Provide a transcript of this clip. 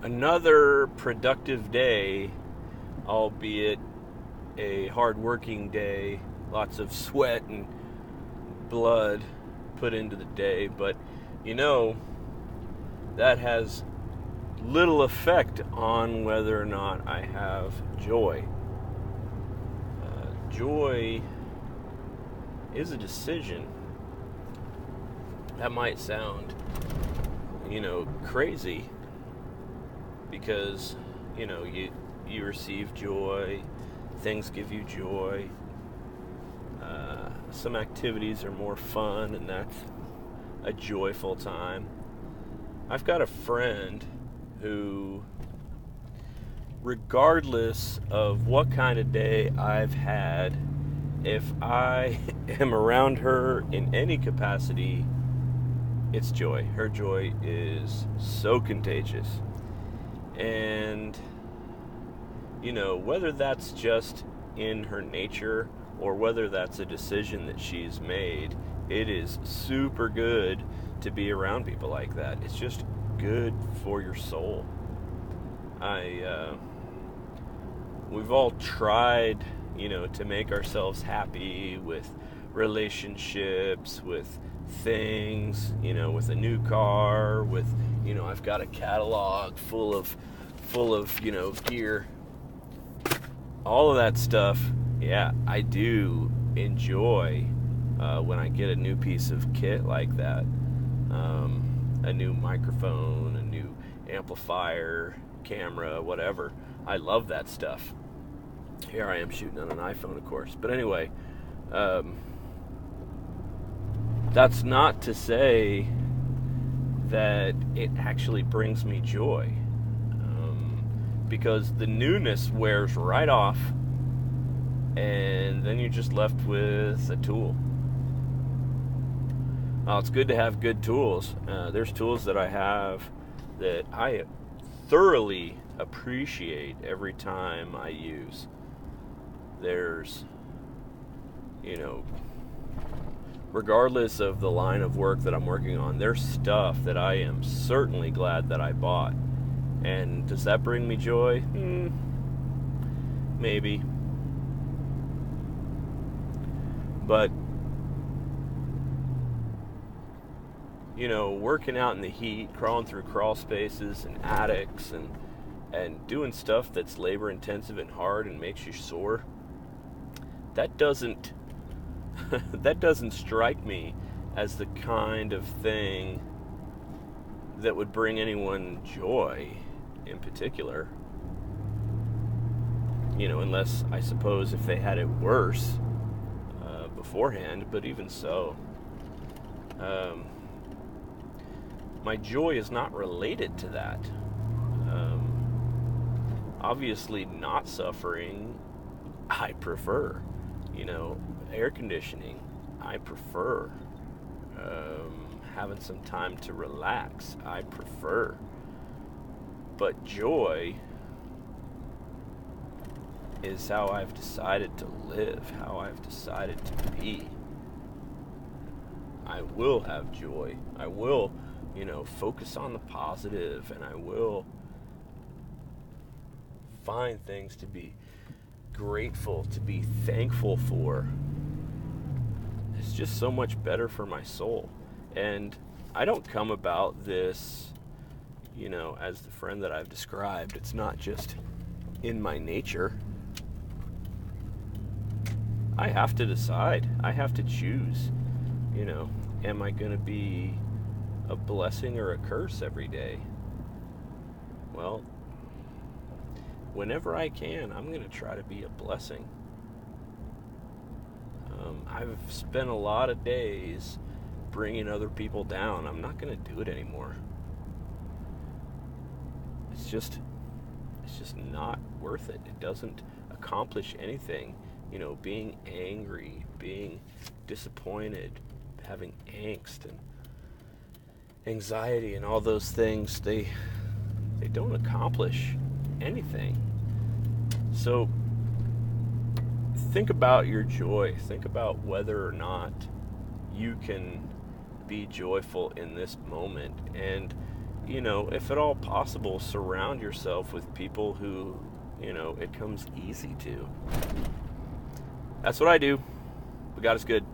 Another productive day, albeit a hard-working day, lots of sweat and blood put into the day, but you know, that has little effect on whether or not I have joy. Joy is a decision. That might sound, crazy because, you receive joy, things give you joy. Some activities are more fun, and that's a joyful time. I've got a friend who, regardless of what kind of day I've had, if I am around her in any capacity, it's joy. Her joy is so contagious. And, whether that's just in her nature or whether that's a decision that she's made, it is super good to be around people like that. It's just good for your soul. We've all tried, to make ourselves happy with relationships, with things, with a new car, with, I've got a catalog full of, gear. All of that stuff, yeah, I do enjoy when I get a new piece of kit like that. A new microphone, a new amplifier, camera, whatever. I love that stuff. Here I am shooting on an iPhone, of course. But anyway, that's not to say that it actually brings me joy. Because the newness wears right off, and then you're just left with a tool. Well, it's good to have good tools. There's tools that I have that I thoroughly appreciate every time I use. There's, regardless of the line of work that I'm working on, there's stuff that I am certainly glad that I bought. And does that bring me joy? Maybe. But, working out in the heat, crawling through crawl spaces and attics and doing stuff that's labor intensive and hard and makes you sore, that doesn't strike me as the kind of thing that would bring anyone joy in particular. Unless, I suppose, if they had it worse beforehand, but even so. My joy is not related to that. Obviously, not suffering, I prefer. Air conditioning, I prefer. Having some time to relax, I prefer. But joy is how I've decided to live, how I've decided to be. I will have joy. I will, focus on the positive, and I will find things to be grateful, to be thankful for. It's just so much better for my soul. And I don't come about this, as the friend that I've described. It's not just in my nature. I have to decide. I have to choose. Am I going to be a blessing or a curse every day? Well, whenever I can, I'm going to try to be a blessing. I've spent a lot of days bringing other people down. I'm not going to do it anymore. It's just not worth it. It doesn't accomplish anything. Being angry, being disappointed, having angst and anxiety and all those things, they don't accomplish anything. So think about your joy. Think about whether or not you can be joyful in this moment. And if at all possible, surround yourself with people who, it comes easy to. That's what I do. But God is good.